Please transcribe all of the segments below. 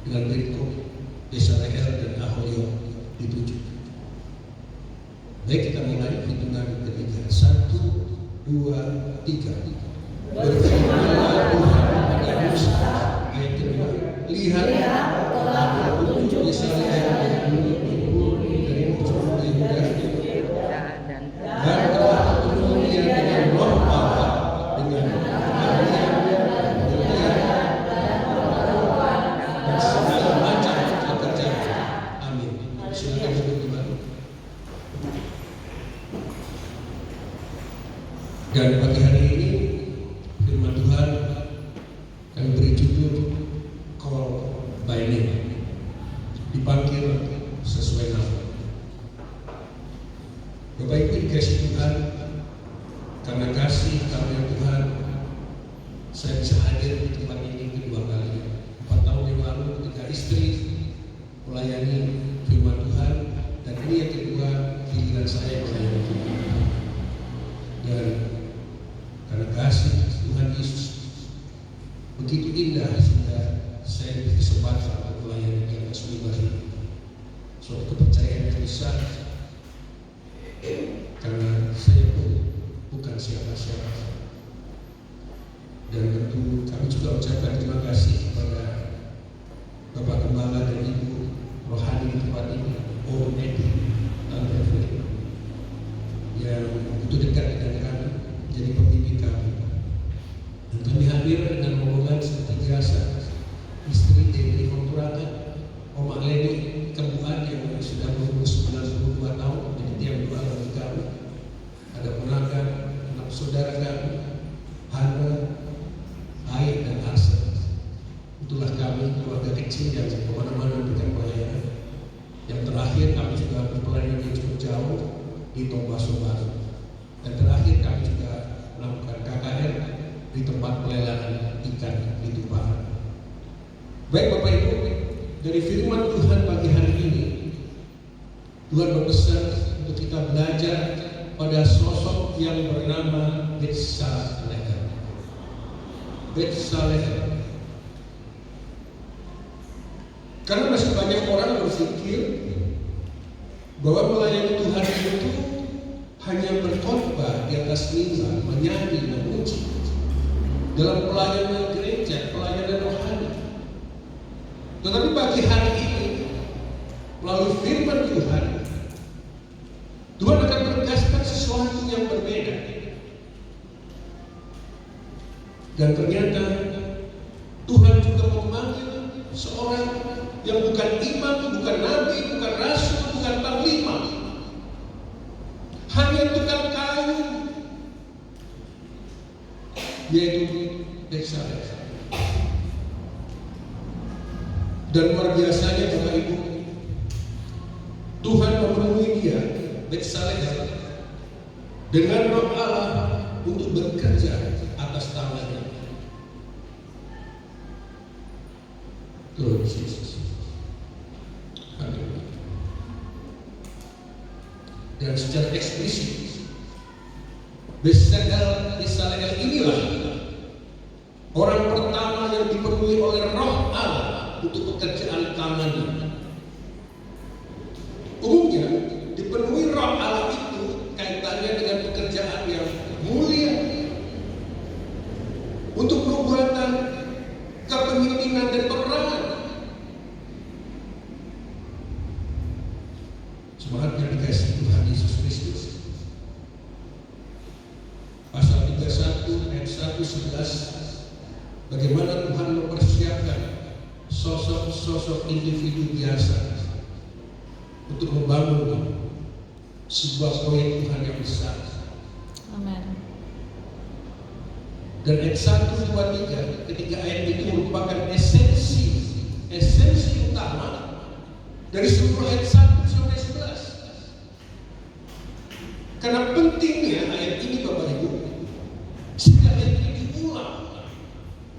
dengan berikut Desa Leher dan Ahoyo dituju. Baik, kita mulai hitungan ketiga. 1, 2, 3. Berfirmanlah Tuhan kepada Musa. Ayat kedua, lihat telah kutunjuk Desa Leher yang dulu dari ujung Yehuda dan telah kutunjuk dia dengan roh Allah, dengan keahlian dan kemuliaan dan segala macam pekerjaan. Amin. Silakan duduk kembali. Dan pagi hari ini firman Tuhan kami beri judul Call by Name, dipanggil sesuai nama. Bapak Ibu dikasih Tuhan, karena kasih karunia Tuhan, saya bisa hadir di tempat ini kedua kali. 4 tahun yang lalu ketika istri melayani firman Tuhan, dan ini yang kedua giliran saya melayani Tuhan. Dan karena kasih Tuhan Yesus begitu indah sehingga saya diberi kesempatan untuk melayani di atas mimbar ini. Suatu kepercayaan yang besar, karena saya pun bukan siapa-siapa. Dan tentu kami juga ucapkan terima kasih kepada Bapak Gembala dan Ibu Rohani di tempat ini, Om Edi, Tante Evelyn, yang begitu dekat dengan kami, jadi pembimbing kami. Dan kami hadir dengan rombongan seperti biasa, istri dari Konturaga, Om Leni Kembuhan yang sudah berumur 92 tahun, jadi tiap doa bagi kami. Ada ponakan, anak saudara kami, Hana, Aik dan Arsen. Itulah kami, keluarga kecil yang kemana-mana memberikan pelayanan. Yang terakhir kami juga berpelayanan yang cukup jauh di Tombaso Baru. Dan terakhir kami juga melakukan KKR di tempat pelelangan ikan di Tumpahan. Baik Bapak Ibu, dari firman Tuhan pagi hari ini, Tuhan berpesan untuk kita belajar pada sosok yang bernama Betsaleel. Betsaleel. Karena masih banyak orang berpikir bahwa melayani Tuhan itu hanya berkhotbah di atas mimbar, menyanyi, memuji. Dalam pelayanan gereja, pelayanan rohani. Tetapi pagi hari ini, melalui firman Tuhan, Tuhan akan menegaskan sesuatu yang berbeda. Dan ternyata Tuhan juga memanggil seorang yang bukan imam, bukan nabi, bukan rasul, bukan panglima, hanya tukang kayu, yaitu Betsaleel. Dan luar biasanya Bapak Ibu, Tuhan memenuhi dia, Betsaleel, dengan roh Allah untuk bekerja atas tangannya. Tuhan Yesus. Dan secara eksplisit, Betsaleel inilah orang pertama yang dipenuhi oleh roh Allah untuk pekerjaan tangannya. Umumnya dipenuhi roh Allah itu kaitannya dengan pekerjaan yang mulia, untuk perbuatan kepemimpinan dan peperangan. Jemaat yang dikasihi Tuhan Yesus Kristus, pasal 31 ayat 1-11, bagaimana Tuhan mempersiapkan sosok-sosok individu biasa untuk membangun sebuah proyek Tuhan yang besar. Amin. Dan ayat 1, 2, 3, ketiga ayat itu merupakan esensi utama dari seluruh ayat 1 sampai 11. Karena pentingnya ayat ini Bapak Ibu, sehingga ayat ini diulang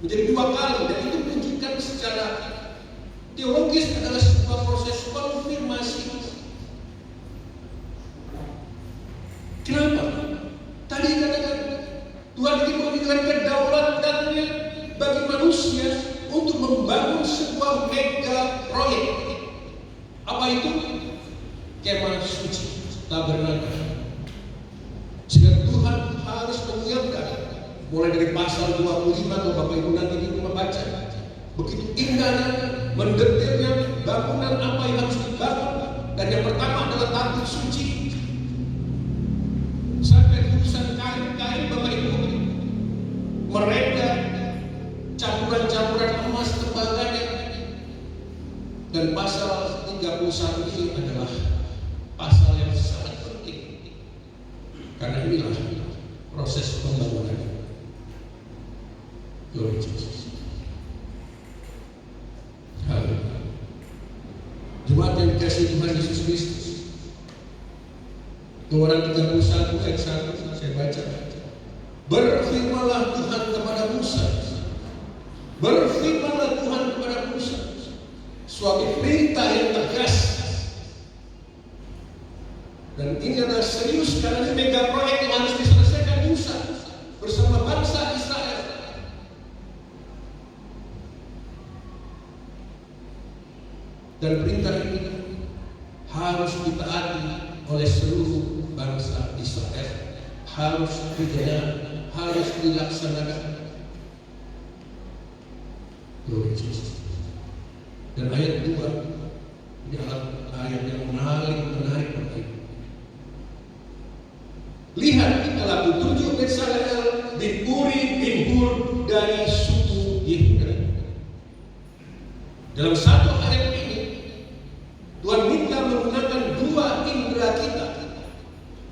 menjadi 2 kali, dan itu menunjukkan secara teologis adalah sebuah proses konfirmasi. Kenapa? Tadi katakan Tuhan ingin memberikan kedaulatannya bagi manusia untuk membangun sebuah mega proyek. Apa itu? Kemah suci, tabernakel. Sehingga Tuhan harus menyiapkan, mulai dari pasal 25 kalau Bapak Ibu nanti di rumah baca, begitu indahnya, mendetailnya bangunan apa yang harus dibangun. Dan yang pertama adalah tabut suci. Sampai urusan kain-kain Bapak Ibu, mereka campuran-campuran emas tembaganya. Dan pasal 31 ini adalah pasal yang sangat penting, karena inilah proses pembangunan. Glory to Jesus. Haleluya. Jemaat yang dikasihi Tuhan Yesus Kristus, Keluaran 31 ayat 1 saya baca. Berfirmanlah Tuhan kepada Musa. Berfirmanlah Tuhan kepada Musa. Suatu perintah yang tegas. Dan ini adalah serius karena ini mega proyek yang harus diselesaikan Musa bersama bangsa Israel. Dan perintah ini harus ditaati oleh seluruh bangsa Israel. Harus dijalankan, harus dilaksanakan. Glory to Jesus. Dan ayat 2 ini adalah ayat yang menarik bagi. Lihat, kita telah kutunjuk Bezalel bin Uri bin Hur dari suku Yehuda. Dalam satu ayat ini Tuhan minta menggunakan dua indera kita,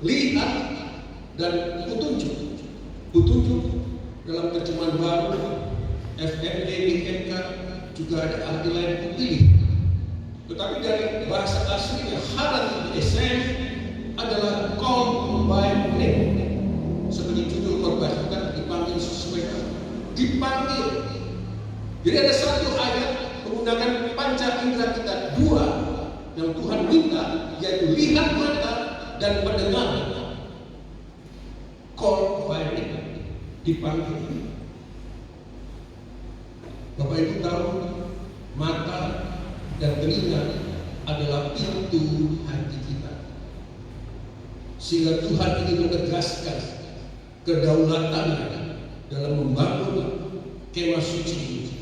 lihat dan kutunjuk. Kutunjuk dalam terjemahan baru FMD IMK juga ada arti lain pilih. Tetapi dari bahasa aslinya harat SM adalah call by name. Seperti judul khotbah kita, dipanggil sesuai, dipanggil. Jadi ada satu ayat menggunakan panca indera kita dua yang Tuhan minta, yaitu lihat mata dan mendengar. Call by name, dipanggil. Bapak Ibu tahu, mata dan telinga adalah pintu hati kita. Sehingga Tuhan ingin menegaskan kedaulatannya dalam membangun kemah suci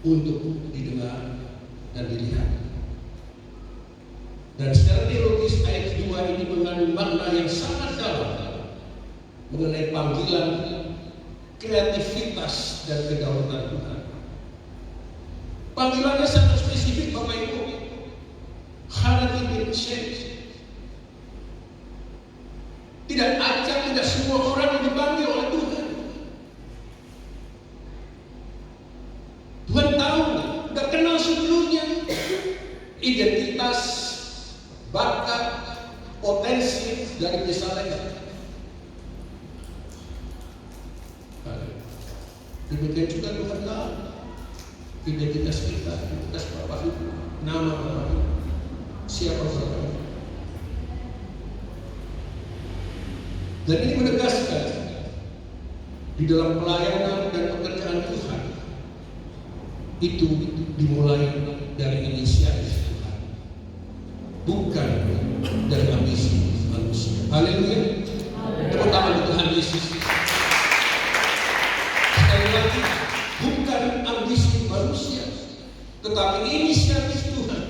untuk didengar dan dilihat. Dan secara teologis ayat 2 ini mengandung makna yang sangat dalam mengenai panggilan, kreativitas dan kedaulatan Tuhan. Panggilannya sangat spesifik Bapak Ibu. Harati bin Syekh. Tidak acak, tidak semua orang yang dipanggil oleh Tuhan. Tuhan tahu, tidak kenal sebelumnya identitas, bakat, potensi dari Bezalel. Demikian juga Tuhan tahu identitas kita, identitas Bapak Ibu, nama Bapak Ibu, siapa Bapak Ibu. Dan ini menegaskan di dalam pelayanan dan pekerjaan Tuhan itu dimulai dari inisiatif Tuhan, bukan dari ambisi manusia. Haleluya. Tepuk tangan Tuhan Yesus. Sekali lagi, bukan ambisi manusia, tetapi inisiatif Tuhan.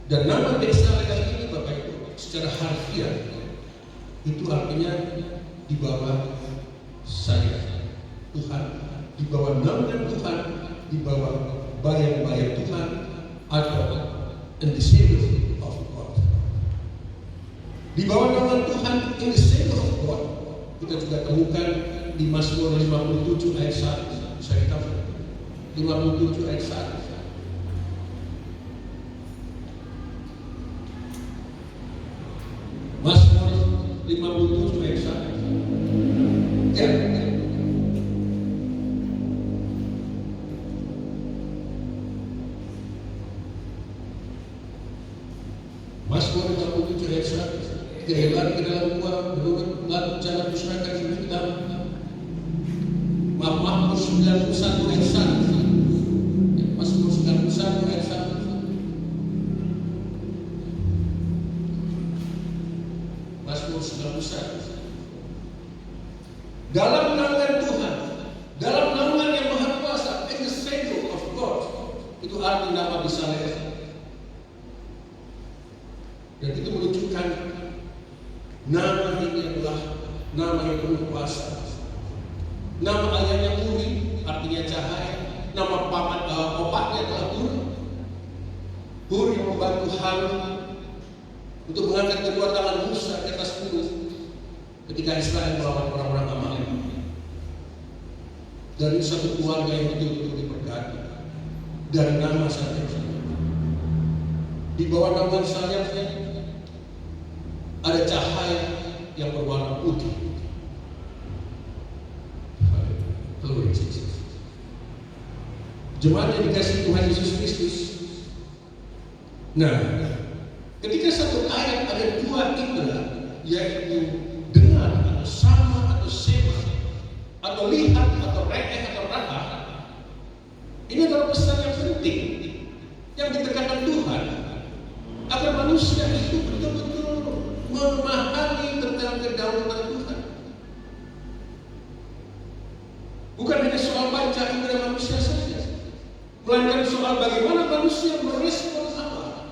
Dan nama Bezalel ini Bapak Ibu secara harfiah itu artinya di bawah saya Tuhan, di bawah naungan Tuhan, di bawah bayang-bayang Tuhan, atau in the shadow of God. Di bawah naungan Tuhan, in the shadow of God. Kita juga temukan di Mazmur 57 ayat 1. Saya katakan 57 ayat 1. Mazmur 57 ayat 1. Ya. Mazmur 57 ayat 1. Jalan ke dalam gua, menurut lalu jalan masyarakat hidup kita. Mazmur 91 ayat 1. Mazmur 91 ayat 1. Mazmur 91. Dalam naungan Tuhan, dalam naungan yang Maha Kuasa, in the shadow of God. Itu arti nama Bisaleel. Dan itu menunjukkan nama ini adalah nama yang penuh kuasa. Nama ayahnya Uri, artinya cahaya. Nama obatnya adalah Hur yang membantu Harun untuk mengangkat kedua tangan Musa ke atas gunung ketika Israel melawan orang-orang Amalek. Dari satu keluarga yang betul-betul diberkati dari nama saja. Di bawah naungan sayapnya ada cahaya yang berwarna putih. Jemaat yang dikasihi Tuhan Yesus Kristus. Nah, ketika satu ayat ada dua indera, yaitu dengar atau sama atau sema, atau lihat atau re'eh atau raba, ini adalah pesan yang penting yang ditekankan Tuhan agar manusia itu betul-betul memahami tentang kedaulatan Tuhan. Bukan hanya soal baca indera manusia saja, melainkan soal bagaimana manusia merespon Allah.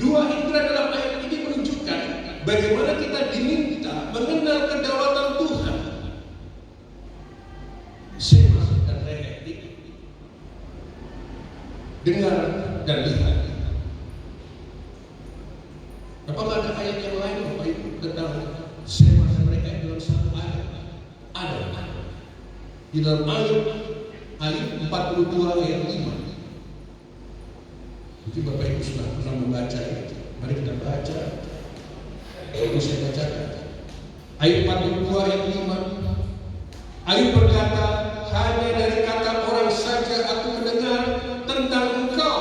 Dua indera dalam ayat ini menunjukkan bagaimana kita diminta mengenal kedaulatan Tuhan. Sema dan re'eh, dengar dan lihat. Apakah ada ayat yang lain Bapak Ibu tentang sema dan re'eh dalam satu ayat? Ada. Di dalam ayat 42 ayat 5. Mungkin Bapak Ibu sudah pernah membaca itu. Mari kita baca. Itu saya bacakan. Ayat 42 ayat 5. Ayub berkata, hanya dari kata orang saja aku mendengar tentang engkau.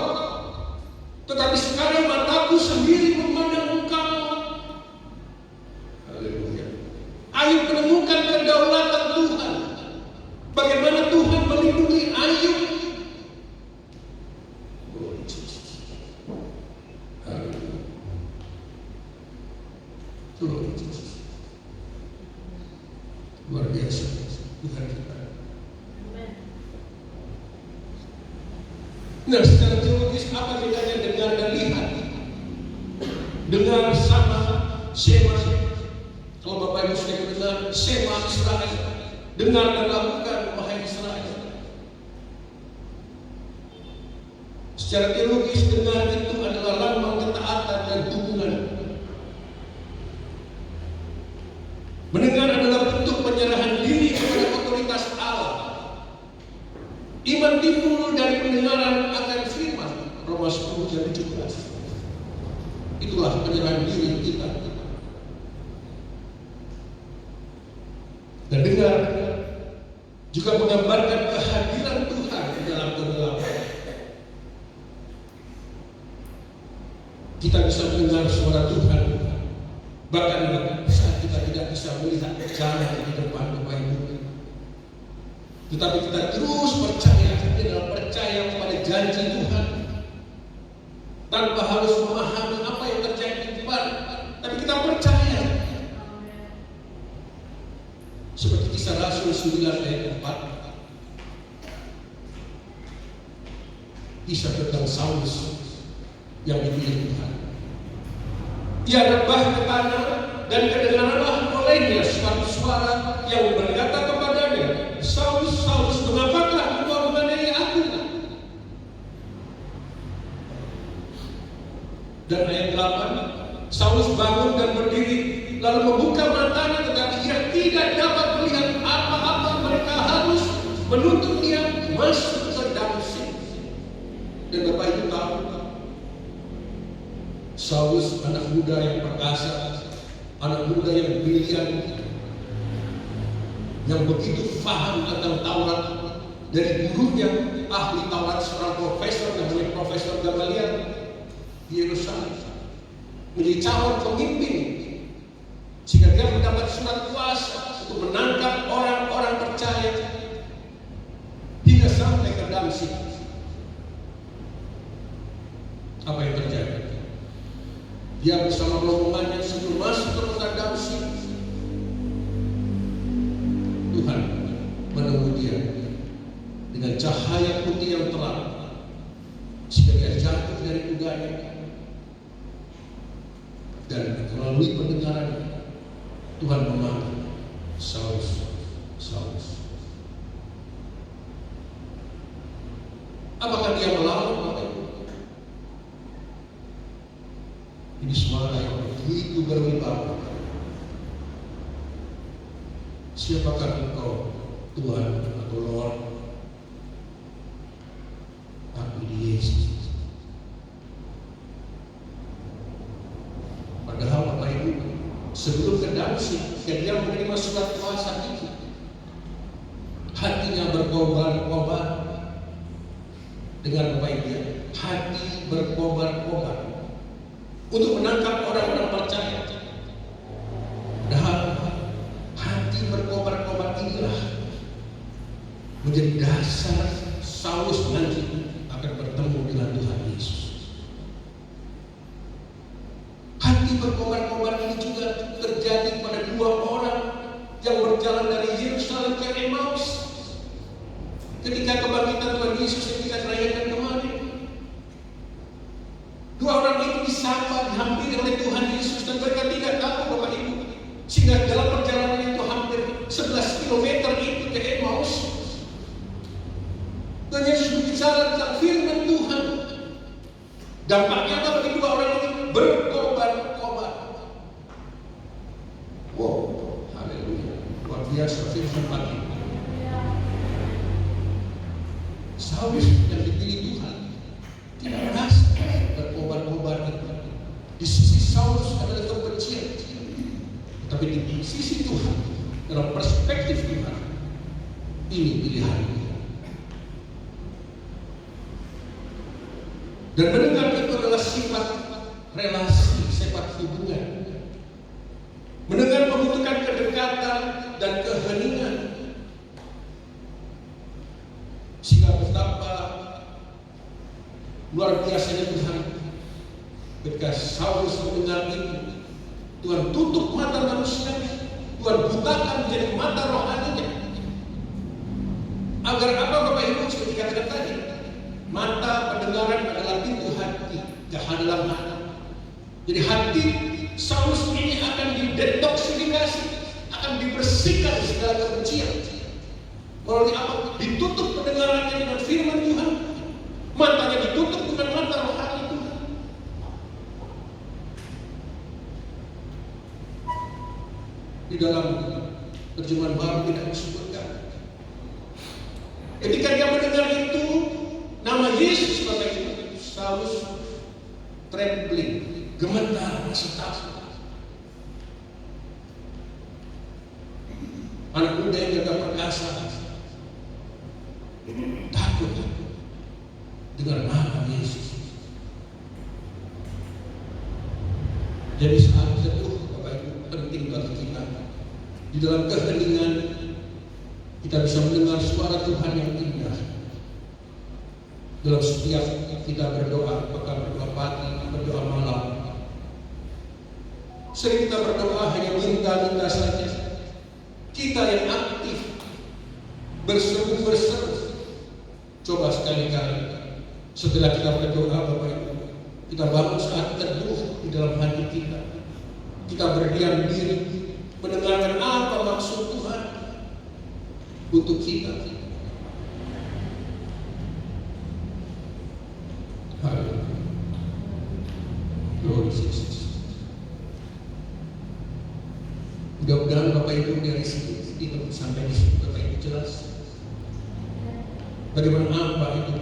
Tetapi sekarang mataku sendiri memandang engkau. Haleluya. Ayub menemukan kedaulatan Tuhan. Bagaimana Tuhan melindungi Ayub. Luar biasa Tuhan kita. Nah, secara teologis apa bedanya dengar dan lihat? Dengar sama sema. Kalau Bapak Ibu sudah mendengar sema Israel, dengar dan lakukan wahai Israel. Secara teologis dengar itu adalah lambang ketaatan dan dukungan. Mendengar adalah bentuk penyerahan diri kepada otoritas Allah. Iman timbul dari pendengaran akan firman. Roma 10 ayat 17. Itulah penyerahan diri kita. Dan dengar juga menggambarkan kehadiran Tuhan di dalam kegelapan. Kita bisa mendengar suara Tuhan, bahkan saat kita tidak bisa melihat jalan di depan Bapak Ibu. Tetapi kita terus percaya, dalam percaya kepada janji Tuhan, tanpa harus memahami apa yang terjadi di depan. Tapi kita percaya. Seperti Kisah Rasul 9 ayat 4. Kisah tentang Saulus yang dipilih Tuhan. Ia rebah ke tanah dan kedengaranlah olehnya suatu suara yang berkata kepadanya, Saulus, Saulus, mengapakah engkau menganiaya aku? Dan ayat 8, Saulus bangun dan berdiri, lalu membuka matanya, tetapi ia tidak dapat melihat apa-apa. Mereka harus menuntut dia masuk ke Damsik. Dan Bapak Ibu tahu, Saulus anak muda yang perkasa, anak muda yang brilian, yang begitu paham tentang Taurat, dari gurunya ahli Taurat, seorang profesor namanya Profesor Gamaliel di Yerusalem, menjadi calon pemimpin sehingga dia mendapat surat kuasa untuk menangani Dia bersama rombongannya sebelum masuk ke kota Damsyik, Tuhan menemui dia dengan cahaya putih yang terang, sehingga dia jatuh dari kudanya, dan melalui pendengaran Tuhan memanggil, Saulus, Saulus. Apakah dia melawan? Ini suara yang begitu berwibawa. Siapakah engkau, Tuhan atau Lord? Aku ini Yesus. Padahal Bapak Ibu, sebelum ke Damsyik, dia menerima surat kuasa itu, hatinya berkobar-kobar dengan baik dia. Hati berkobar-kobar untuk menangkap orang-orang percaya. Padahal hati berkobar-kobar inilah menjadi dasar Saulus nanti akan bertemu dengan Tuhan Yesus. Hati berkobar-kobar ini juga terjadi pada dua orang yang berjalan dari Yerusalem ke Emmaus ketika kebangkitan Tuhan Yesus yang kita rayakan kemarin. Dua orang itu disapa, dihampiri oleh Tuhan Yesus, dan mereka tidak tahu Bapak Ibu, sehingga dalam perjalanan itu hampir 11 km itu ke Emmaus, Tuhan Yesus berbicara tentang firman Tuhan. Dampaknya apa bagi dua orang ini? Berkobar-kobar. Wow, haleluya, luar biasa firman Tuhan. Saulus yang dipilih Tuhan tidak merasa berkobar-kobar itu. Di sisi Saulus adalah kebencian, tapi di sisi Tuhan, dalam perspektif Tuhan, ini pilihan. Dan mendengar itu adalah sifat relasi, sifat hubungan. Mendengar membutuhkan kedekatan dan keheningan. Sehingga betapa luar biasanya Tuhan ketika Saulus mendengar itu, Tuhan tutup mata manusia, Tuhan butakan menjadi mata rohaninya. Agar apa Bapak Ibu, seperti katakan tadi, mata pendengaran adalah pintu hati ke hadapan hati. Jadi hati Saulus ini akan didetoksifikasi, akan dibersihkan segala kebencian. Melalui apa? Ditutup pendengarannya dengan firman Tuhan, matanya ditutup dengan mata rohani Tuhan. Di dalam terjemahan baru tidak disebutkan. Ketika dia mendengar itu, nama Yesus Bapak Ibu, Saulus trembling, gemetar, masih takut. Anak muda yang jaga perkasa takut dengan nama Yesus. Jadi saat teduh Bapak Ibu penting bagi kita. Di dalam keheningan kita bisa mendengar suara Tuhan yang indah. Dalam setiap kita berdoa, apakah berdoa pagi, berdoa malam, sering kita berdoa hanya minta-minta saja. Kita yang aktif berseru-berseru. Coba sekali-kali setelah kita berdoa Bapak Ibu, kita bangun saat teduh di dalam hati kita. Kita berdiam diri, mendengarkan apa maksud Tuhan untuk kita. Haleluya. Glory Jesus. Mudah-mudahan Bapak Ibu dari sini sampai di sini Bapak Ibu jelas bagaimana apa itu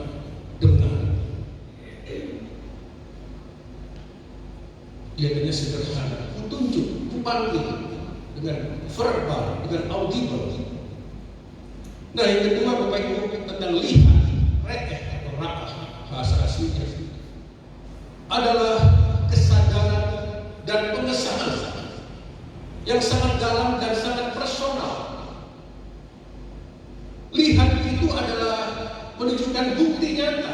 dengar. Dia hanya sederhana, tunjuk, panggil dengan verbal, dengan audible. Nah yang kedua Bapak Ibu tentang lihat, re'eh atau ra'ah bahasa aslinya adalah kesadaran dan pengesahan yang sangat dalam dan sangat personal. Lihat itu adalah menunjukkan bukti nyata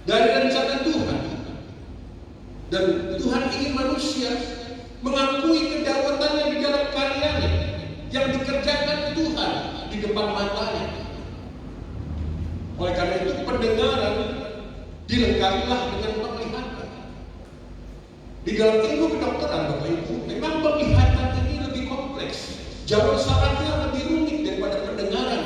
dari rencana Tuhan. Dan Tuhan ingin manusia mengakui kedaulatannya di dalam karyanya yang dikerjakan Tuhan di depan matanya. Oleh karena itu pendengaran dilengkapilah dengan penglihatan. Di dalam ilmu kedokteran, Bapak Ibu, memang penglihatan ini lebih kompleks, jauh syaratnya lebih rumit daripada pendengaran.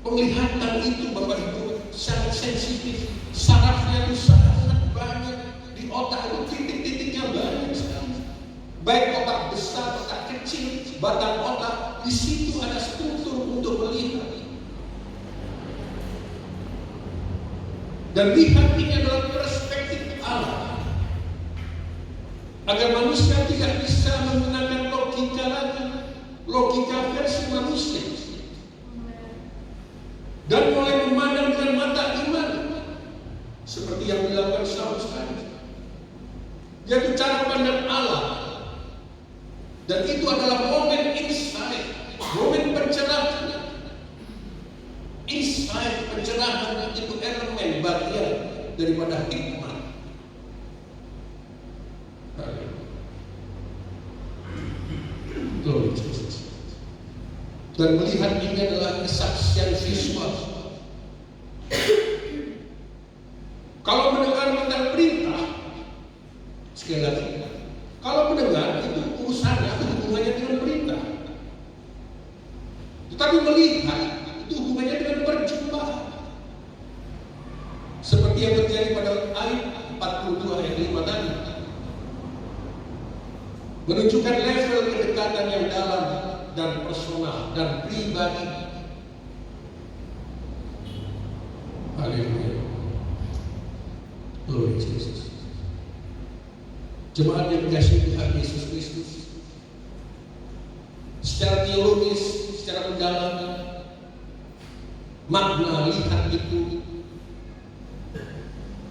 Penglihatan itu, Bapak Ibu, sangat sensitif, sarafnya itu sangat banyak di otak, itu titik-titiknya banyak sekali. Baik otak besar, otak kecil, batang otak, di situ ada struktur untuk melihat. Dan lihat ini adalah perspektif Allah, agar manusia tidak bisa menggunakan logika lagi, logika versi manusia, dan mulai memandang dengan mata iman, seperti yang dilakukan Saulus tadi, yaitu cara pandang Allah. Dan itu adalah momen insight, momen pencerahan. Insight, pencerahan itu elemen bagian daripada hikmah. Dan melihat ini adalah kesaksian visual. Kalau mendengar tentang perintah, sekali lagi, kalau mendengar itu urusannya, hubungannya dengan perintah. Tetapi melihat itu hubungannya dengan perjumpaan. Seperti yang terjadi pada ayat 42 ayat 5 tadi, menunjukkan level kedekatan yang dalam dan personal dan pribadi. Haleluya. Glory to Jesus. Jemaat yang dikasihi Tuhan Yesus Kristus, secara teologis, secara mendalam, makna lihat itu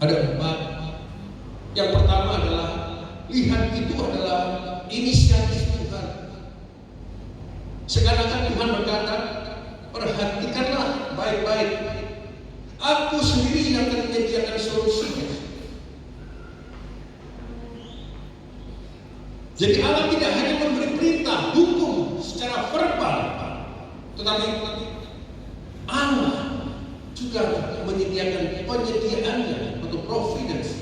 ada 4. Yang pertama adalah lihat itu adalah inisiatif Tuhan. Sekarang Tuhan berkata, perhatikanlah baik-baik, aku sendiri yang akan menyediakan solusinya. Jadi Allah tidak hanya memberi perintah, hukum secara verbal, tetapi Allah juga menyediakan penyediaannya atau providence.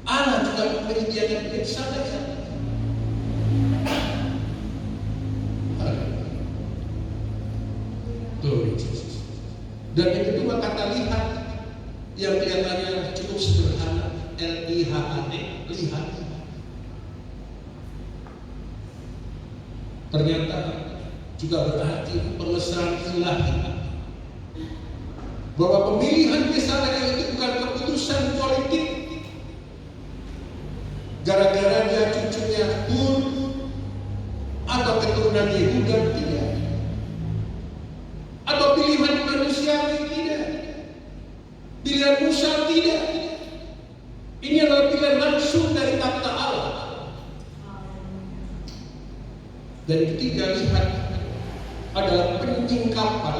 Allah juga menyediakan kesabaran. Dan yang kedua, kata lihat yang kelihatannya cukup sederhana, L-I-H-A-T, lihat. Ternyata juga berarti pengesahan ilahi, bahwa pemilihan Yesaia itu bukan keputusan politik gara-gara dia cucunya Hur atau keturunan Yehuda, tidak, atau pilihan manusiawi, tidak, pilihan Musa, tidak. Ini adalah pilihan langsung dari takhta Allah. Dan ketiga, lihat adalah penyingkapan,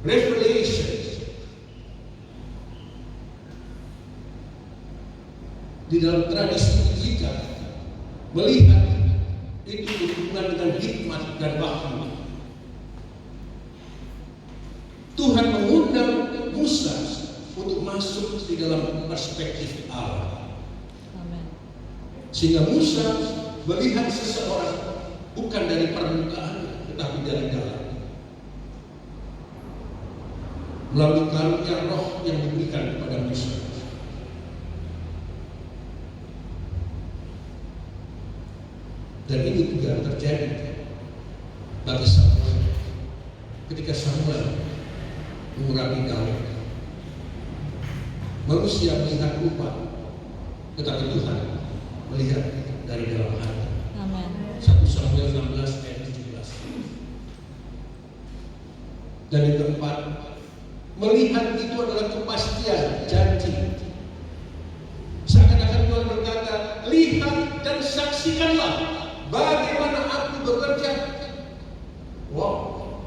revelation. Di dalam tradisi kita, melihat itu berhubungan dengan hikmat dan wahyu. Tuhan mengundang Musa untuk masuk di dalam perspektif Allah. Amen. Sehingga Musa melihat seseorang bukan dari permukaan, tetapi dari dalam, melalui karunia roh yang diberikan kepada Musa. Dan ini juga terjadi bagi Samuel ketika Samuel mengurangi Daud. Manusia melihat rupa, tetapi Tuhan melihat dari dalam hati. Amen. 1 Samuel 16 ayat 17. Dan yang keempat, melihat itu adalah kepastian janji. Seakan-akan Tuhan berkata, lihat dan saksikanlah bagaimana aku bekerja. Wow,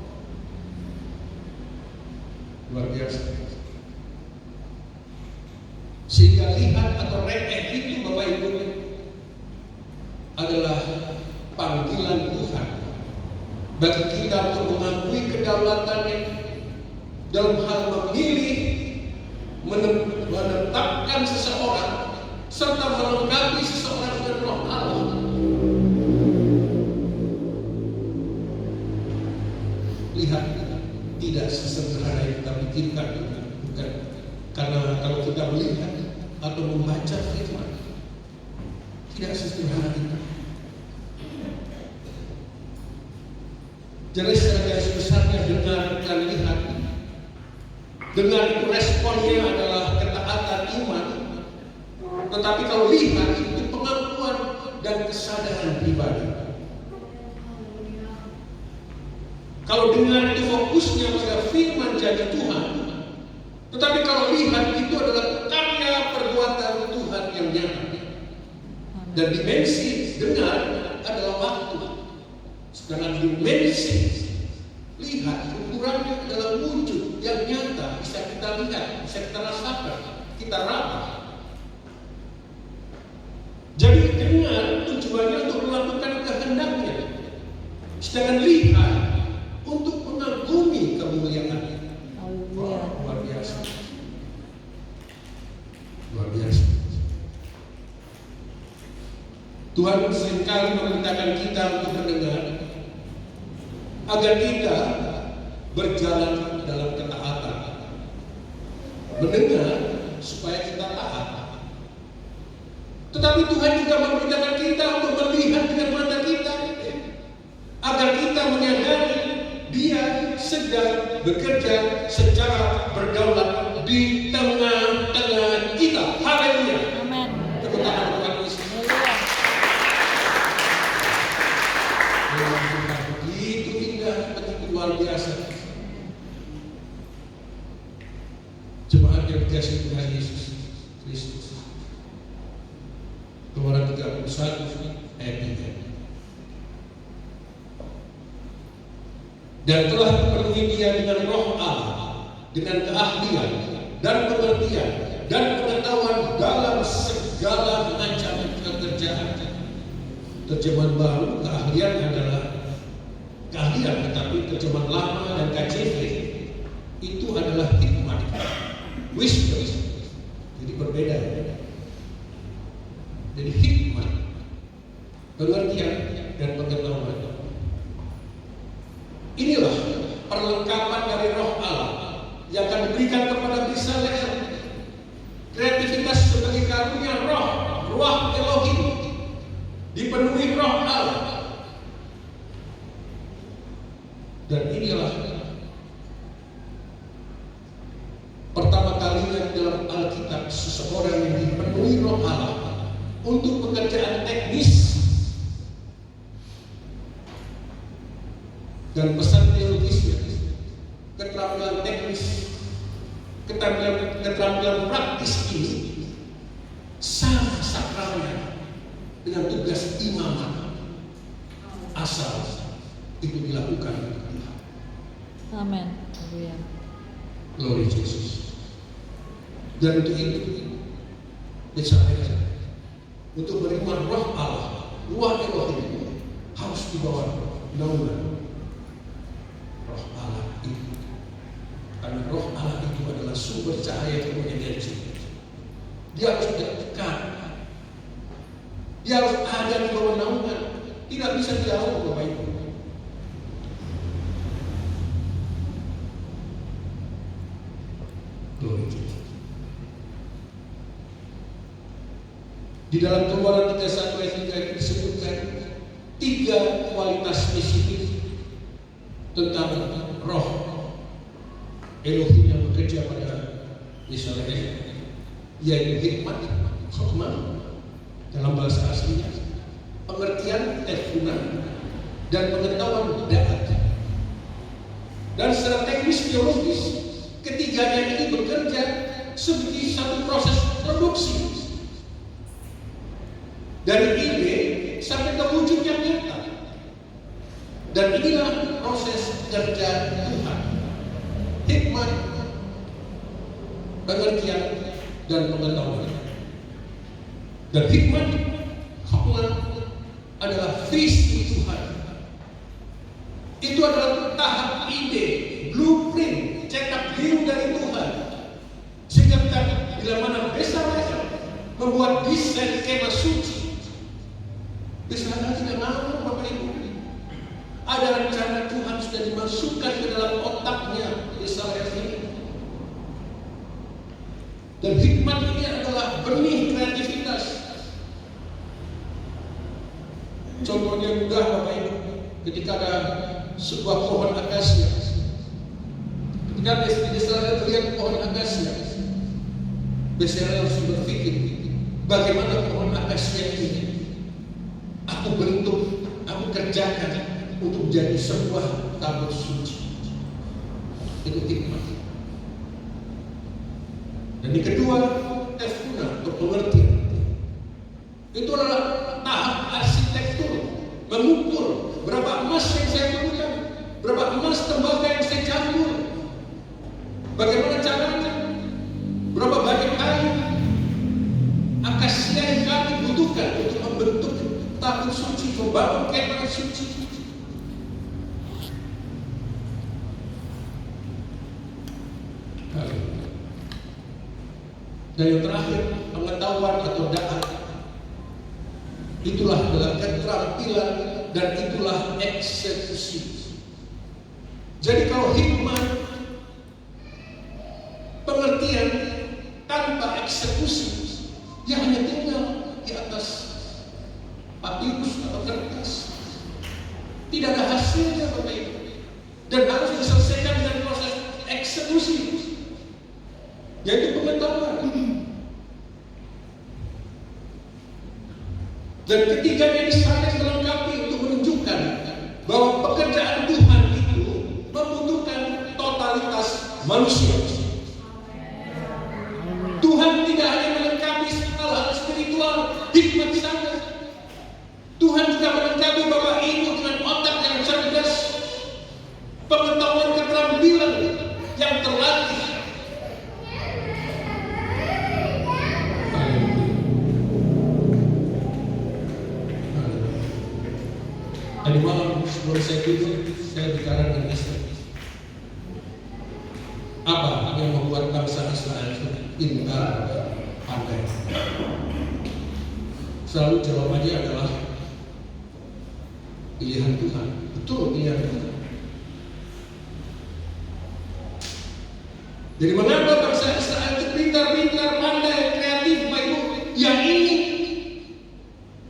luar biasa. Sehingga lihat atau re'eh itu Bapak Ibu adalah panggilan Tuhan bagi kita untuk mengakui kedaulatannya dalam hal memilih, menetapkan seseorang serta melengkapi seseorang dengan Roh Allah. Lihat, tidak sesederhana yang kita pikirkan, bukan. Karena kalau kita melihat atau membaca firman, tidak sesederhana itu. Jadi secara garis besarnya dengar dan lihat. Dengar itu responnya adalah ketaatan iman. Tetapi kalau lihat itu pengakuan dan kesadaran pribadi. Kalau dengar itu fokusnya pada firman janji Tuhan. Tetapi kalau lihat itu adalah karya perbuatan Tuhan yang nyata. Dan dimensi dengar adalah waktu. Sedangkan dimensi lihat ukurannya adalah wujud yang nyata, bisa kita lihat, bisa kita rasakan, kita raba. Jadi dengar tujuannya untuk melakukan kehendaknya. Sedangkan lihat untuk mengagumi kemuliaan-Nya. Wow, luar biasa. Luar biasa. Tuhan seringkali memerintahkan kita untuk mendengar agar kita berjalan dalam ketaatan. Mendengar supaya kita taat. Tetapi Tuhan juga memerintahkan kita untuk melihat dengan mata kita agar kita menyadari Dia sedang bekerja secara berdaulat di tengah-tengah kita. Haleluya. Amin. Tepuk tangan Tuhan Yesus. Begitu indah, begitu luar biasa. Jemaat yang dikasihi Tuhan Yesus Kristus. Keluaran 31 ayat 3. Dan telah dipenuhi dia dengan Roh Allah, dengan keahlian dan pengertian dan pengetahuan dalam segala macam pekerjaan. Terjemahan baru, keahlian adalah keahlian, tetapi terjemahan lama dan KJV itu adalah hikmat, wisdom. Jadi berbeda. Jadi hikmat, pengertian dan pengetahuan. Inilah perlengkapan dari Roh Allah yang akan diberikan kepada Bisaleem. Kreativitas sebagai karunia Roh, Ruach Elohim, dipenuhi Roh Allah. Dan inilah pertama kalinya dalam Alkitab seseorang yang dipenuhi Roh Allah untuk pekerjaan teknis dan pesan teologisnya, keterampilan teknis, keterampilan praktis ini sama sakralnya dengan tugas imamat asal itu dilakukan. Amin. Glory Jesus. Dan untuk itu Bisaleem untuk menerima Roh Allah, Ruach Elohim harus dibawa naungan Roh Allah itu. Karena Roh Allah itu adalah sumber cahaya penuh energi. Dia harus dekat. Dia harus ada di bawah naungan. Tidak bisa jauh, Bapak Ibu. Glory to God. Di dalam Keluaran 31 ayat 3 disebutkan 3 kualitas spesifik tentang Roh Elohim yang bekerja pada Bisaleem, yaitu hikmat, hikmah dalam bahasa aslinya, pengertian, tefuna, dan pengetahuan daat. Dan secara teknis teologis, ketiganya ini bekerja seperti satu proses produksi dari ide sampai ke wujud yang nyata. Dan inilah proses kerja Tuhan. Hikmat, pengertian, dan pengetahuan. Dan hikmat adalah visi Tuhan. Itu adalah tahap ide, blueprint, cetak biru dari Tuhan. Sehingga bila mana Bezalel membuat desain kemah suci, Bezalel tidak mau, Bapak Ibu. Ada rencana Tuhan sudah dimasukkan ke dalam otaknya Bezalel ini. Dan hikmat ini adalah benih kreativitas. Contohnya mudah, Bapak Ibu. Ketika ada sebuah pohon akasia, ketika Bezalel melihat pohon akasia, Bezalel langsung berpikir, bagaimana pohon akasia ini aku bentuk, aku kerjakan untuk jadi sebuah tabut suci. Itu hikmat. Dan yang kedua, tefuna atau pengertian. Itu adalah tahap arsitektur, mengukur berapa emas yang saya perlukan, berapa emas tembaga yang saya campur, bagaimana caranya, berapa banyak kayu akasia yang kami butuhkan untuk membentuk tabut suci, membangun kemah suci. Dan yang terakhir, pengetahuan atau da'at. Itulah adalah keterampilan dan itulah eksekusi. Jadi kalau hikmat, pengertian tanpa eksekusi, ya hanya tinggal di atas papirus atau kertas. Tidak ada hasilnya, Bapak Ibu. Dan harus diselesaikan dengan proses eksekusi, yaitu pengetahuan. Dan ketiganya ini saling melengkapi untuk menunjukkan bahwa pekerjaan Tuhan itu membutuhkan totalitas manusia. Tuhan tidak hanya melengkapi hal-hal spiritual, hikmat saja. Tuhan juga melengkapi Bapak Ibu dengan otak yang cerdas, pengetahuan keterampilan yang terlatih. Tadi malam sebelum saya tidur, saya bicara dengan istri. Apa yang membuat bangsa Israel itu pintar, pandai? Selalu jawabannya adalah pilihan Tuhan. Betul, pilihan Tuhan. Jadi mengapa bangsa Israel itu pintar, pandai, kreatif, Bapak Ibu? Yang ini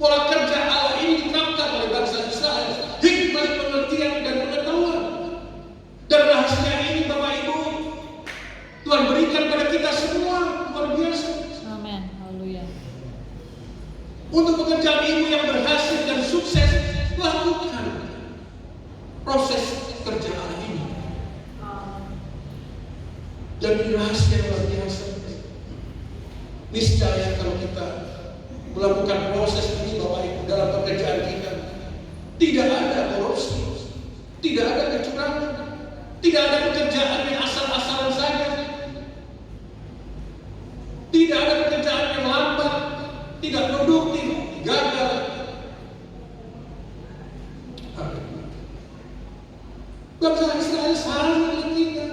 pola kerja Allah ini diterapkan oleh bangsa Israel. Hikmat, pengertian, dan pengetahuan. Dan rahasia ini Bapak Ibu, Tuhan berikan pada kita semua, luar biasa. Amin. Haleluya. Untuk pekerjaan ibu yang berhasil dan sukses, lakukan proses kerja Allah ini. Dan ini rahasia yang luar biasa. Niscaya kalau kita melakukan proses ini, Bapak Ibu, dalam pekerjaan kita, tidak ada korupsi, tidak ada kecurangan, tidak ada pekerjaan yang asal-asalan saja, tidak ada pekerjaan yang lambat, tidak produktif, gagal. Bangsa Israel saling mengingat.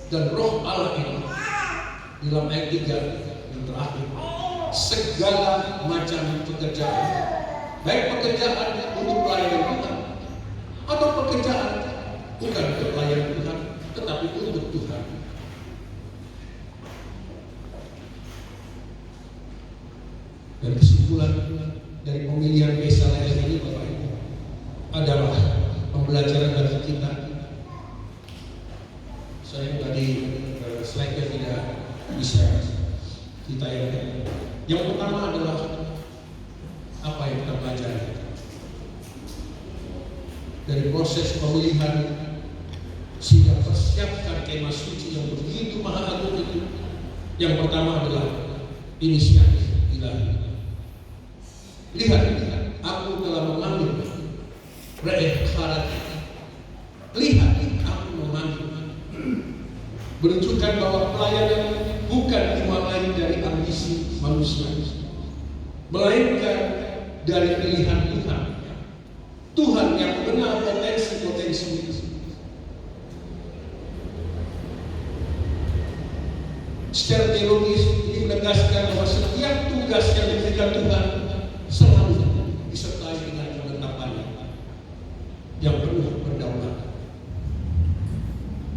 Dan roh Allah ini dalam ayat 3 yang terakhir, segala macam pekerjaan, baik pekerjaan untuk pelayanan Tuhan atau pekerjaan bukan untuk pelayanan Tuhan tetapi untuk Tuhan, dan kesimpulan dari pemilihan Bezalel ini, Bapak Ibu, adalah pembelajaran bagi kita. Saya tadi slide-nya tidak bisa ditayangkan. Yang pertama adalah apa yang kita pelajari. dari proses pemilihan sehingga persiapkan kemah suci yang begitu maha agung itu. Yang pertama adalah inisiatif ilahi. Lihat, aku telah memanggil Re'eh Kharat. Lihat, aku memanggil. Menunjukkan bahwa pelayanan bukan dimulai dari ambisi manusia, melainkan dari pilihan Tuhan. Tuhan yang mengenal potensi-potensi itu. Secara teologis ini menegaskan bahwa setiap tugas yang diberikan Tuhan selalu disertai dengan penetapannya yang penuh berdaulat.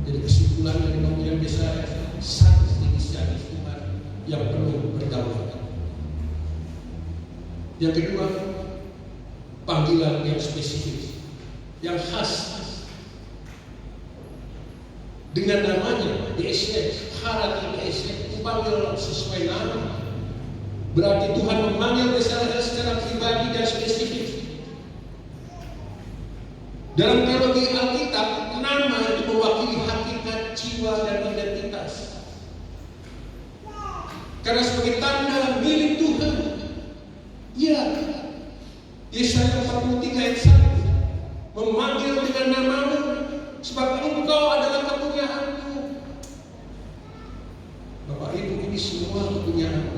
Jadi kesimpulan dari pembacaan Yesaya, satu inisiatif Tuhan yang penuh berdaulat. Yang kedua, panggilan yang spesifik, yang khas. Dengan namanya Yesaya, Kharat Yesaya, dipanggil sesuai nama. Berarti Tuhan memanggil Yesaya secara pribadi dan spesifik. Dalam teologi Alkitab, nama itu mewakili hakikat, jiwa, dan identitas. Karena sebagai tanda milik Tuhan, ya, Yesaya 43 ayat 1 memanggil dengan namamu, sebab engkau adalah kepunyaanku. Bapak Ibu, ini semua kepunyaan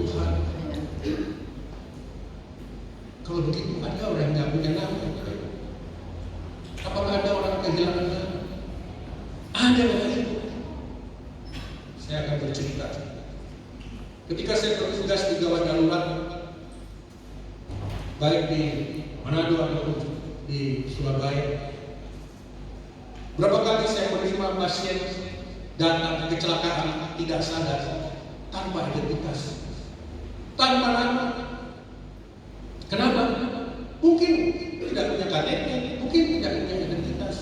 Tuhan. Kalau begitu, ada orang yang tidak punya nama? Apakah ada orang kehilangan nama? Ada, Bapak Ibu. Saya akan bercerita. Ketika saya bertugas di gawat darurat, baik di Manado ataupun di Surabaya, berapa kali saya menerima pasien datang kecelakaan tidak sadar, tanpa identitas, tanpa nama. Kenapa? Mungkin tidak punya KTP, mungkin tidak punya identitas.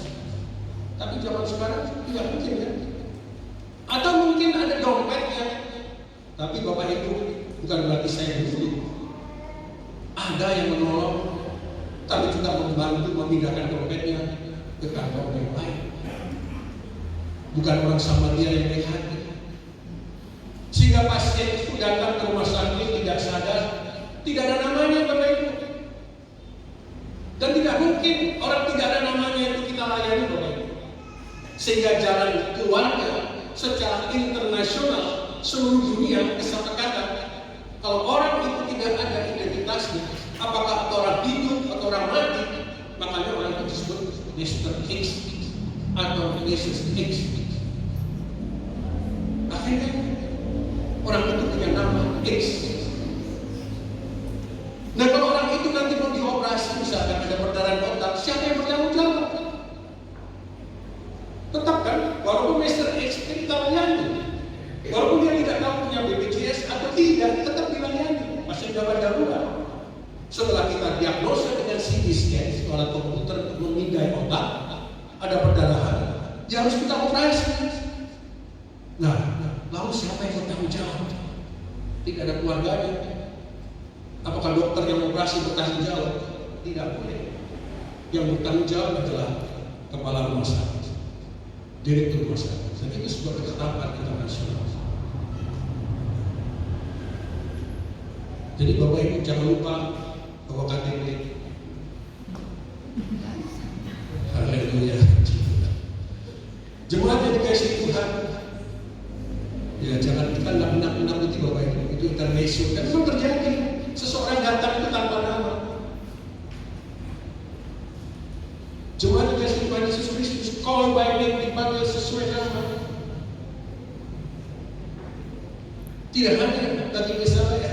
Tapi zaman sekarang tidak mungkin, kan? Atau mungkin ada dompetnya, tapi Bapak Ibu, bukan berarti saya dulu. Ada yang menolong, tapi juga membantu memindahkan dompetnya ke kantor yang lain. Bukan orang Samaria yang baik hati. Sehingga pasien itu datang ke rumah sakit tidak sadar, tidak ada namanya, Bapak Ibu. Dan tidak mungkin orang tidak ada namanya itu kita layani, Bapak Ibu. Sehingga jalan keluarga secara internasional seluruh dunia kesepakatan, kalau orang itu tidak ada identitasnya, apakah orang hidup atau orang mati, makanya orang itu disebut Mr. X atau Mrs. X. Akhirnya orang itu punya nama X. Nah, kalau orang itu nanti mau dioperasi, misalkan ada perdarahan otak, siapa yang bertanggung jawab? Tetap kan, walaupun Mr. X kita layani, walaupun dia tidak tahu punya BPJS atau tidak, tetap dilayani, masih gawat darurat. Setelah kita diagnosa dengan CT scan, alat komputer untuk memindai otak, ada perdarahan, ya harus kita operasi. Nah, lalu siapa yang bertanggung jawab? Tidak ada keluarganya. Apakah dokter yang operasi bertanggung jawab? Tidak boleh. Yang bertanggung jawab adalah kepala rumah sakit, direktur rumah sakit. Dan itu sebuah ketetapan internasional. Jadi Bapak Ibu jangan lupa bahwa KTP. Haleluya. Jemaat yang dikasihi Tuhan, ya jangan kita nakut-nakuti Bapak Ibu, itu intermezzo. Dan itu terjadi. Seseorang datang itu tanpa nama. Jemaat yang dikasihi Tuhan Yesus Kristus, call by name, dipanggil sesuai nama. Tidak hanya bagi Yesaya,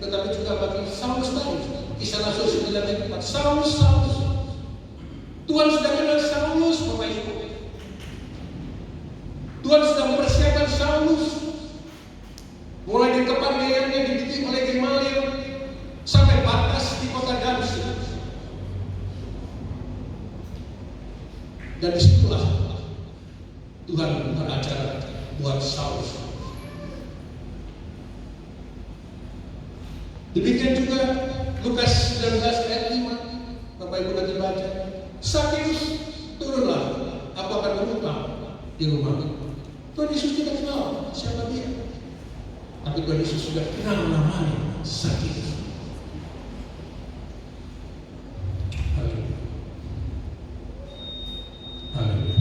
tetapi juga bagi Saulus tadi. Kisah Rasul 9 ayat 4. Saulus. Tuhan sudah kenal Saulus, Bapak Ibu. Tuhan sudah mempersiapkan Saulus. Mulai dari kepandaiannya dididik oleh Gamaliel sampai batas di kota Damsyik. Dan disitulah Tuhan beracara buat Saulus. Demikian juga Lukas 19 ayat 5. Bapak Ibu nanti baca. Sakeus turunlah, aku akan menumpang di rumahmu. Tuhan Yesus tidak kenal siapa dia, tapi Tuhan Yesus sudah kenal namanya, Sakeus. Haleluya. Haleluya.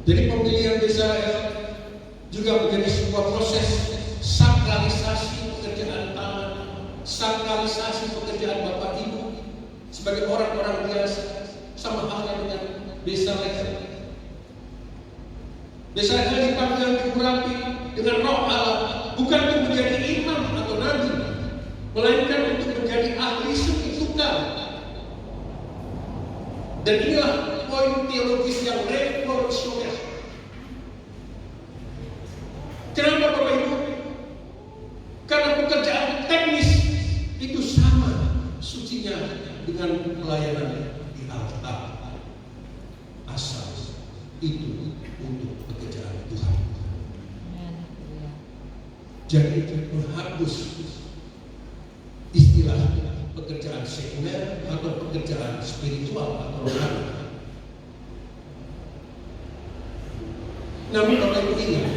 Jadi pemilihan Bezalel juga menjadi sebuah proses sakralisasi pekerjaan tangan, sakralisasi pekerjaan Bapak Ibu sebagai orang-orang biasa, sama halnya dengan Bezalel. Bezalel dipanggil diurapi dengan Roh Allah, bukan untuk menjadi imam atau nabi, melainkan untuk menjadi ahli seni tukang. Dan inilah poin teologis yang revolusioner. Kenapa Bapak Ibu? Karena pekerjaan teknis itu sama sucinya dengan pelayanan di altar. Asal itu untuk pekerjaan Tuhan. Jadi menghapus istilah pekerjaan sekuler atau pekerjaan spiritual atau rohani. Namun Bapak Ibu ingat,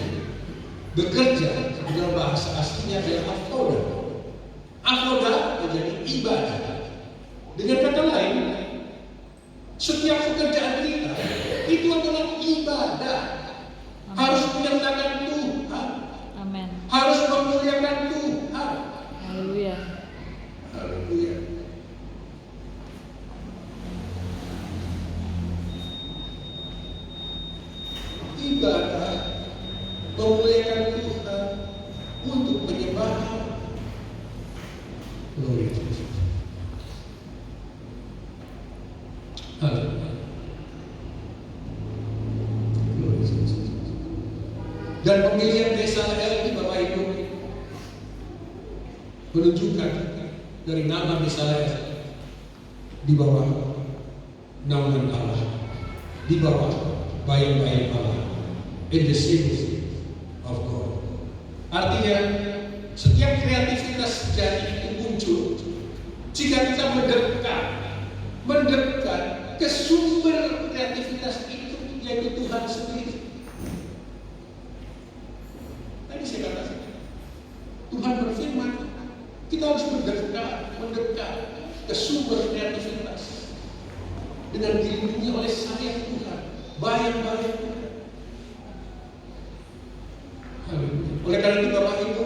bekerja dalam bahasa aslinya adalah avoda. Avoda menjadi ibadah. Dengan kata lain, setiap pekerjaan kita itu adalah ibadah. Amen. Harus menyatakan Tuhan. Amen. Harus memuliakan Tuhan. Haleluya. Haleluya. Ibadah memuliakan Tuhan untuk penyembahan. Glory to Jesus. Haleluya. Glory to Jesus. Dan pemilihan Bezalel ini Bapak Ibu menunjukkan dari nama Bezalel di bawah naungan Allah, di bawah bayang-bayang Allah, in the service of God. Artinya setiap kreativitas sejati itu muncul jika kita mendekat ke sumber kreativitas itu, yaitu Tuhan sendiri. Tadi saya katakan Tuhan berfirman, kita harus mendekat ke sumber kreativitas dengan dilindungi oleh sayap Tuhan, bayang-bayang Tuhan. Oleh karena itu Bapak Ibu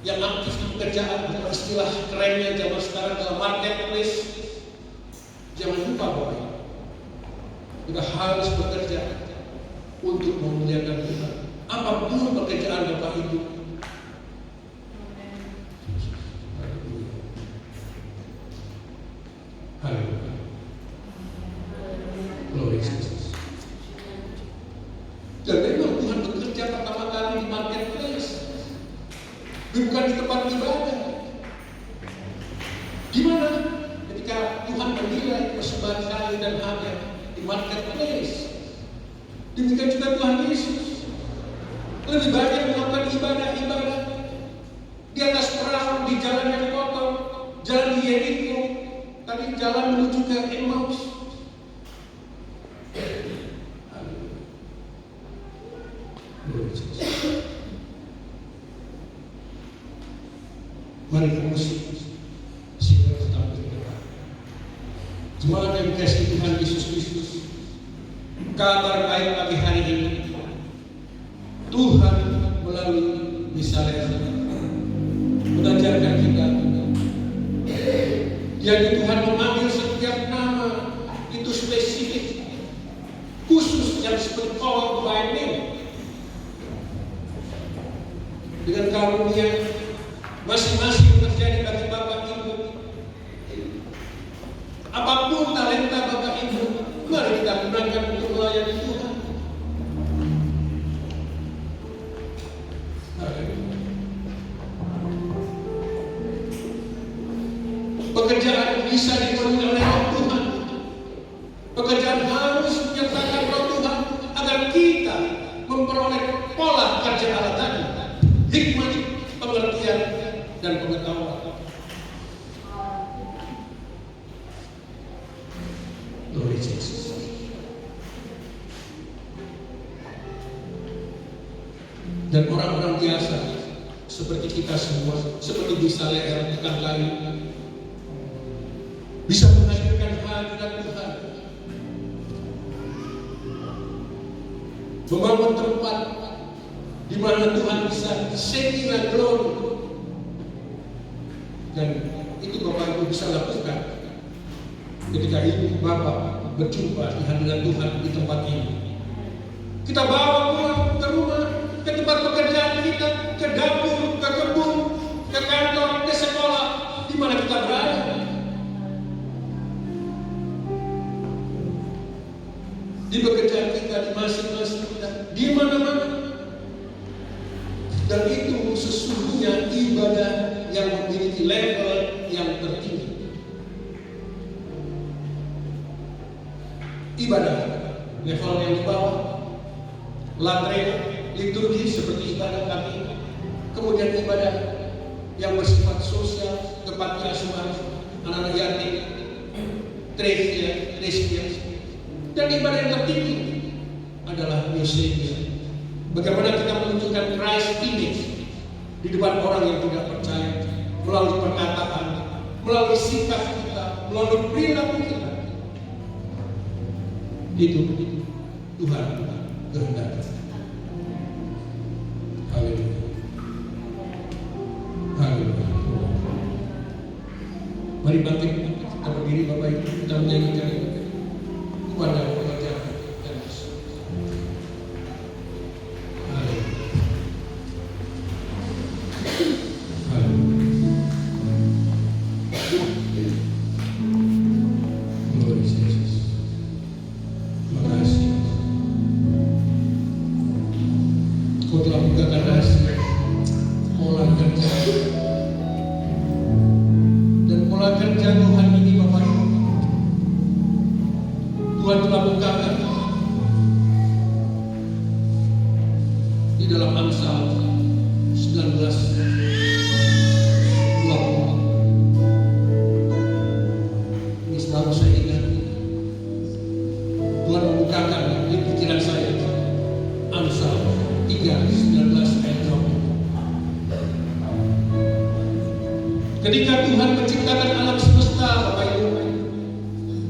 yang aktif di pekerjaan, atau istilah kerennya zaman sekarang adalah marketplace, jangan lupa Bapak Ibu, kita harus bekerja untuk memuliakan Tuhan. Apapun pekerjaan Bapak Ibu, haleluya. Glory to Jesus. Dan memang Tuhan bekerja pertama kali di marketplace, bukan di tempat ibadah. Gimana? Ketika Tuhan menilai persembahan kayu dan Habel di marketplace, demikian juga Tuhan Yesus lebih banyak melakukan ibadah-ibadah di atas perahu, di jalan yang kotor, jalan di Yeriko, tadi jalan menuju ke Emmaus. Mari musik sehingga tetap berdekat. Jemaat yang dikasihi Tuhan Yesus Kristus, kabar baik pagi hari ini, Tuhan melalui Bezalel mengajarkan kita, yaitu Tuhan memanggil setiap nama itu spesifik, khusus yang disebut call by name, dengan karunia masing-masing terjadi bagi Bapak Ibu. Apapun talenta Bapak Ibu, mari kita gunakan untuk melayani Tuhan. Pekerjaan bisa dipenuhi oleh Roh Tuhan. Pekerjaan harus menyertakan Roh Tuhan agar kita memperoleh pola kerja Allah tadi, hikmat, pengertian, dan pengetahuan. Glory Jesus. Dan orang-orang biasa seperti kita semua, seperti bisa leher tekan kayu, bisa menghadirkan hadirat Tuhan, membangun tempat di mana Tuhan bisa share glory. Dan itu Bapak Ibu bisa lakukan ketika Ibu Bapak berjumpa di hadirat Tuhan di tempat ini. Kita bawa pulang ke rumah, ke tempat pekerjaan kita, ke dapur, ke kebun, ke kantor, ke sekolah, di mana kita berada. Di pekerjaan kita, di masing-masing kita, di mana-mana. Dan itu sesungguhnya ibadah yang memiliki level yang tertinggi. Ibadah level yang di bawah, latrina, liturgi seperti ibadah kami, kemudian ibadah yang bersifat sosial, tempatnya asuhan, anak-anak yatim, tresia, dan ibadah yang tertinggi adalah museum. Bagaimana kita menunjukkan Christ image di depan orang yang tidak percaya, melalui perkataan, melalui sikap kita, melalui perilaku kita. Itu Tuhan kehendaki. Haleluya. Haleluya. Mari bangkit, kita berdiri Bapak Ibu, kita menyanyikan kepada pekerjaan dan Yesus. Haleluya. Haleluya. Glory Jesus. Terima kasih. Kau telah bukakan rahasia pola kerja dan pola kerja Tuhan ini Bapak Ibu. Tuhan telah bukakan di dalam Amsal 19:20. Ini selalu saya ingat. Tuhan membukakan di pikiran saya Amsal 3:19 ayat 20. Ketika Tuhan menciptakan alam semesta, Bapak Ibu,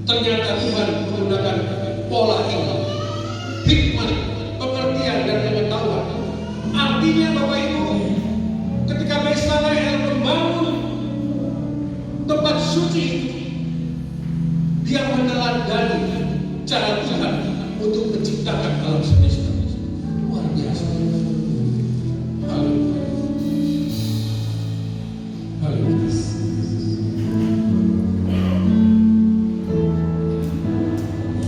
ternyata Tuhan menggunakan pola ini, hikmat, pengertian, dan pengetahuan. Artinya Bapak Ibu, ketika Bezalel membangun tempat suci, dia meneladani cara Tuhan untuk menciptakan alam semesta.